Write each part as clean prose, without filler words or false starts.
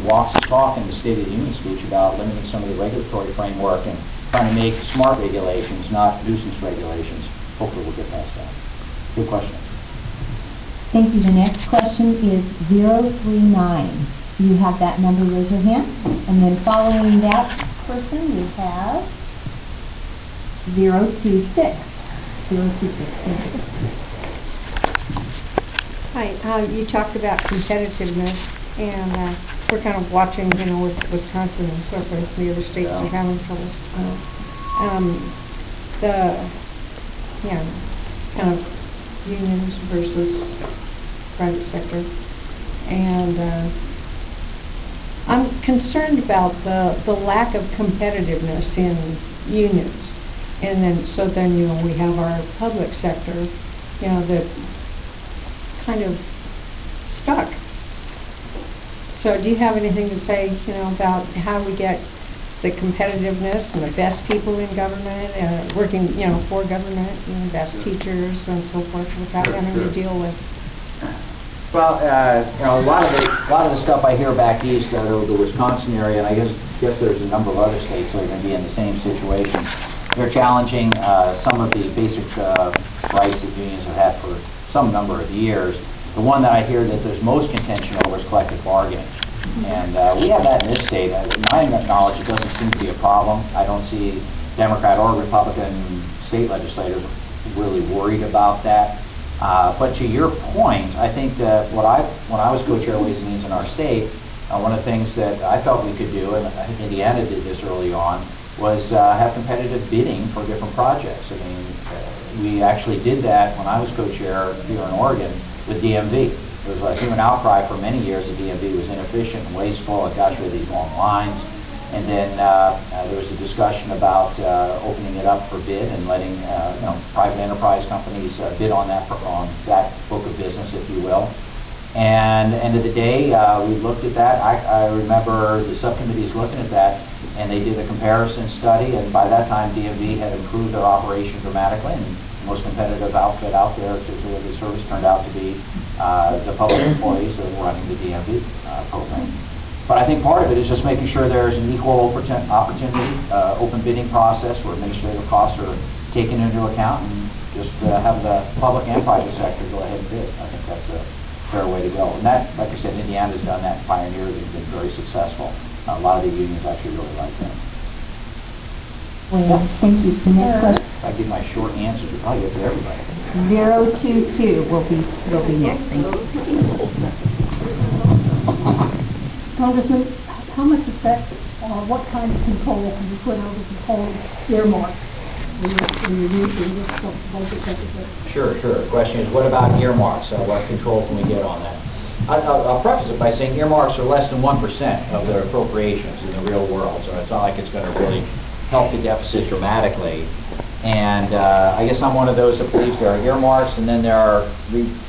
walks the talk in the State of the Union speech about limiting some of the regulatory framework and trying to make smart regulations, not nuisance regulations. Hopefully we'll get past that. Good question. Thank you. The next question is 039. You have that number, raise your hand. And then following that person, we have 026. 026. Hi. You talked about competitiveness, and we're kind of watching, with Wisconsin and so forth, the other states are having troubles. Kind of unions versus private sector, and I'm concerned about the lack of competitiveness in unions, and then we have our public sector, that's kind of stuck. So do you have anything to say, about how we get the competitiveness and the best people in government, working, for government, best teachers and so forth, without having to deal with? Well, a lot of the stuff I hear back east out of the Wisconsin area, and I guess there's a number of other states that are going to be in the same situation. They're challenging some of the basic rights that unions have had for some number of years. The one that I hear that there's most contention over is collective bargaining. And we have that in this state. To my knowledge, it doesn't seem to be a problem. I don't see Democrat or Republican state legislators really worried about that. But to your point, I think that when I was co-chair of Ways and Means in our state, one of the things that I felt we could do, and I think Indiana did this early on, was have competitive bidding for different projects. I mean, we actually did that when I was co-chair here in Oregon with DMV. There was a human outcry for many years that DMV was inefficient and wasteful. It got rid of these long lines. And then there was a discussion about opening it up for bid and letting private enterprise companies bid on that book of business, if you will. And end of the day, we looked at that. I remember the subcommittees looking at that, and they did a comparison study. And by that time, DMV had improved their operation dramatically, and the most competitive outfit out there to deliver the service turned out to be the public employees that were running the DMV program. But I think part of it is just making sure there's an equal opportunity, open bidding process where administrative costs are taken into account, and just have the public and private sector go ahead and bid. I think that's a fair way to go. And that, like I said, Indiana's done that. Pioneer, they've been very successful. A lot of the unions actually really like that. Well, thank you. The next question. If I give my short answers, we'll probably get to everybody. 022 will be next. Thank you. Congressman, how much effect, what kind of control can you put on the whole earmarks in your using this budget deficit? Sure. The question is, what about earmarks? What control can we get on that? I'll preface it by saying earmarks are less than 1% of the appropriations in the real world, so it's not like it's going to really help the deficit dramatically. And I guess I'm one of those that believes there are earmarks, and then there are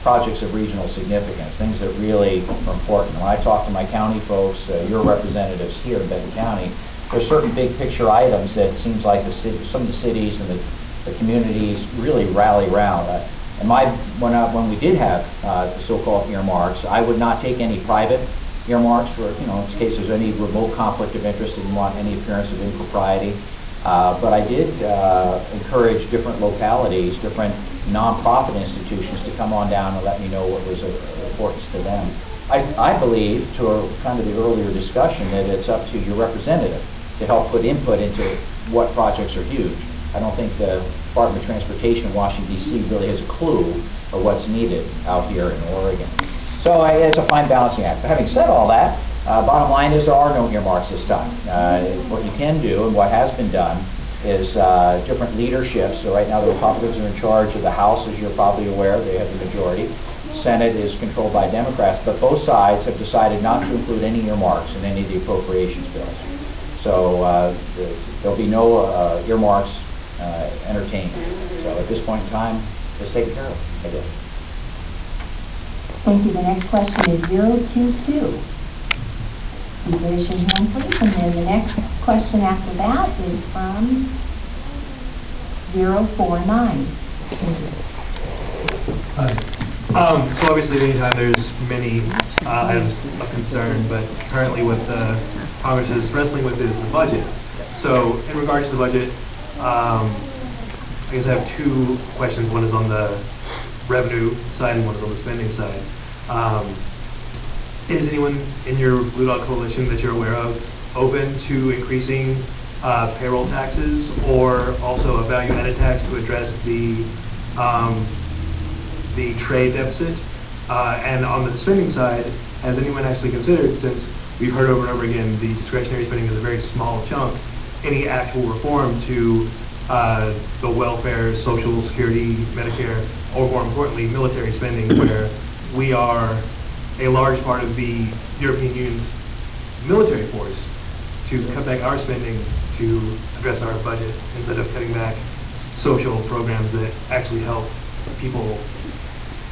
projects of regional significance, things that really are important. When I talk to my county folks, your representatives here in Benton County, there's certain big picture items that it seems like some of the cities and the communities really rally around. And when we did have the so-called earmarks, I would not take any private earmarks for, in case there's any remote conflict of interest, didn't want any appearance of impropriety. But I did encourage different localities, different nonprofit institutions to come on down and let me know what was of importance to them. I believe, to kind of the earlier discussion, that it's up to your representative to help put input into what projects are huge. I don't think the Department of Transportation in Washington, D.C. really has a clue of what's needed out here in Oregon. So it's a fine balancing act. But having said all that, bottom line is there are no earmarks this time. What you can do, and what has been done, is different leaderships. So right now the Republicans are in charge of the House, as you're probably aware. They have the majority. Senate is controlled by Democrats, but both sides have decided not to include any earmarks in any of the appropriations bills. So there'll be no earmarks entertained. So at this point in time, it's taken care of, I guess. Thank you. The next question is 022. Please raise your hand, please. And then the next question after that is from 049. Thank you. Hi. So obviously, anytime there's many items of concern, but currently what the Congress is wrestling with is the budget. So in regards to the budget, I guess I have two questions. One is on the revenue side and one is on the spending side. Is anyone in your Blue Dog Coalition that you're aware of open to increasing payroll taxes or also a value-added tax to address the trade deficit? And on the spending side, has anyone actually considered, since we've heard over and over again the discretionary spending is a very small chunk, any actual reform to the welfare, Social Security, Medicare, or more importantly, military spending, where we are a large part of the European Union's military force, to cut back our spending to address our budget instead of cutting back social programs that actually help people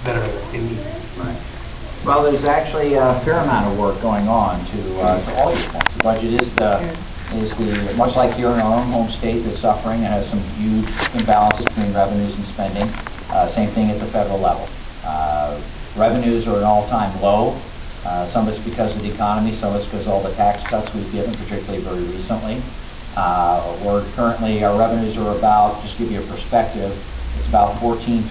that are in need. Right. Well, there's actually a fair amount of work going on to all your points. The budget is much like here in our own home state that's suffering and has some huge imbalances between revenues and spending. Same thing at the federal level. Revenues are at an all-time low. Some of it's because of the economy, some of it's because of all the tax cuts we've given, particularly very recently. We're currently, our revenues are about, just to give you a perspective, it's about 14-15%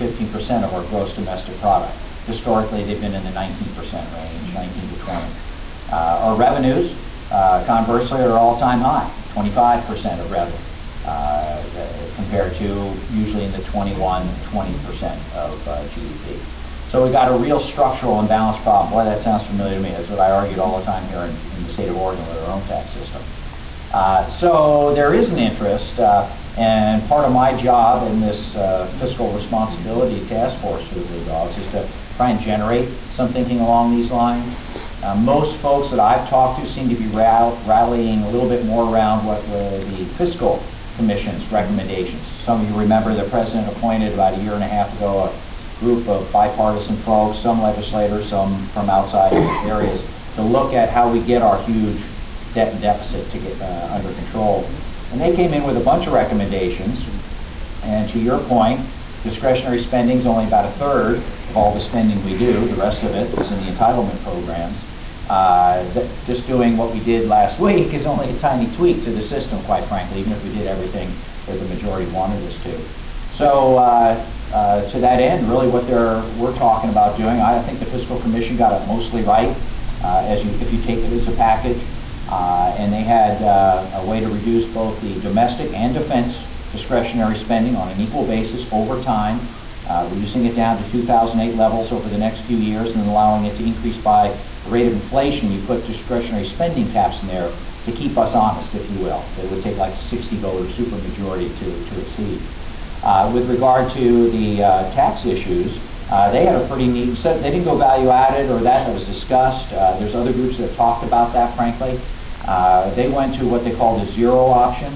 of our gross domestic product. Historically, they've been in the 19% range, 19 to 20. Our revenues, conversely, are all-time high, 25% of revenue, compared to usually in the 21-20% of GDP. So we've got a real structural imbalance problem. Boy, that sounds familiar to me. That's what I argued all the time here in the state of Oregon with our own tax system. So there is an interest, and part of my job in this Fiscal Responsibility Task Force for the Blue Dogs is to try and generate some thinking along these lines. Most folks that I've talked to seem to be rallying a little bit more around what were the Fiscal Commission's recommendations. Some of you remember the President appointed about a year and a half ago a group of bipartisan folks, some legislators, some from outside areas, to look at how we get our huge debt and deficit to get under control. And they came in with a bunch of recommendations. And to your point, discretionary spending is only about a third of all the spending we do. The rest of it is in the entitlement programs. Just doing what we did last week is only a tiny tweak to the system, quite frankly, even if we did everything that the majority wanted us to. So to that end, really what we're talking about doing, I think the Fiscal Commission got it mostly right, if you take it as a package. And they had a way to reduce both the domestic and defense discretionary spending on an equal basis over time, reducing it down to 2008 levels over the next few years, and allowing it to increase by the rate of inflation. You put discretionary spending caps in there to keep us honest, if you will. It would take like a 60-vote supermajority to exceed. With regard to the tax issues, they had a pretty neat set. They didn't go value-added or that was discussed. There's other groups that have talked about that, frankly. They went to what they called the zero option.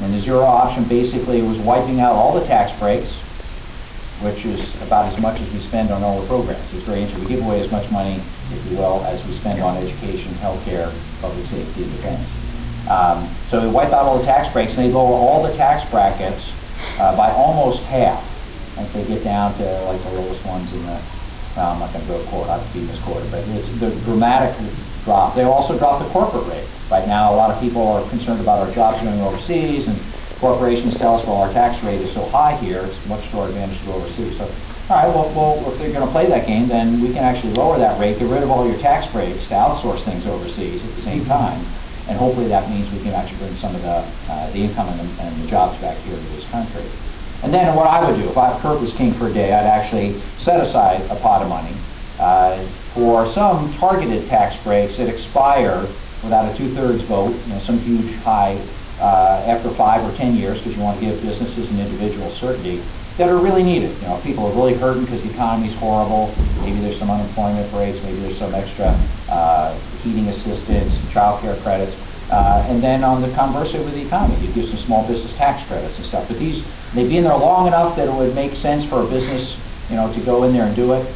And the zero option basically was wiping out all the tax breaks, which is about as much as we spend on all the programs. It's very interesting. We give away as much money, if you will, as we spend on education, healthcare, public safety, and defense. So they wipe out all the tax breaks, and they lower all the tax brackets by almost half. Like they get down to like the lowest ones in the, I'm not going to go to court, I've been misquoted, but it's the dramatic drop. They also dropped the corporate rate. Right now, a lot of people are concerned about our jobs going overseas, and corporations tell us, well, our tax rate is so high here, it's much to our advantage to go overseas. So, all right, well, if they're going to play that game, then we can actually lower that rate, get rid of all your tax breaks to outsource things overseas at the same time, and hopefully that means we can actually bring some of the income and the jobs back here to this country. And then what I would do, if Kurt was king for a day, I'd actually set aside a pot of money for some targeted tax breaks that expire without a 2/3 vote, some huge high after 5 or 10 years, because you want to give businesses and individuals certainty, that are really needed. People are really hurting because the economy's horrible. Maybe there's some unemployment rates, maybe there's some extra heating assistance, child care credits. And then on the conversely with the economy, you give some small business tax credits and stuff. But they'd be in there long enough that it would make sense for a business, to go in there and do it,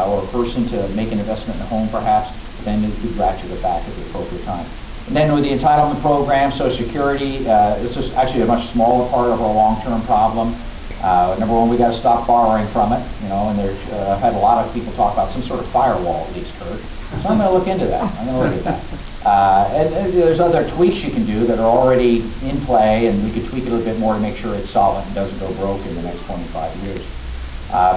or a person to make an investment in a home, perhaps. Then you could ratchet it back at the appropriate time. And then with the entitlement program, Social Security, it's just actually a much smaller part of our long-term problem. Number one, we got to stop borrowing from it, and I've had a lot of people talk about some sort of firewall at least, Kurt. So I'm going to look into that. And there's other tweaks you can do that are already in play, and we could tweak it a little bit more to make sure it's solvent and doesn't go broke in the next 25 years.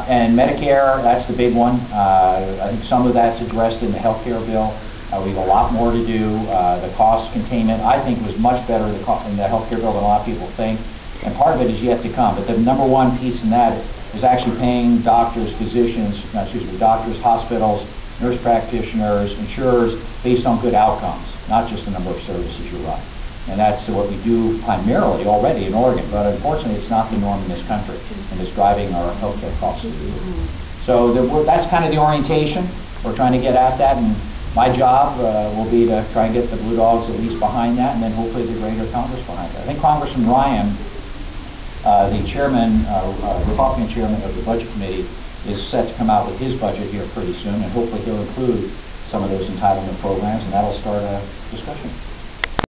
And Medicare, that's the big one. I think some of that's addressed in the health care bill. We have a lot more to do. The cost containment, I think, was much better in the health care bill than a lot of people think. And part of it is yet to come. But the number one piece in that is actually paying doctors, doctors, hospitals, nurse practitioners, insurers, based on good outcomes, not just the number of services you run. And that's what we do primarily already in Oregon. But unfortunately, it's not the norm in this country, and it's driving our healthcare costs to the roof. So that's kind of the orientation. We're trying to get at that, and my job will be to try and get the Blue Dogs at least behind that, and then hopefully the greater Congress behind that. I think Congressman Ryan, the chairman, Republican chairman of the Budget Committee, is set to come out with his budget here pretty soon, and hopefully he'll include some of those entitlement programs, and that'll start a discussion.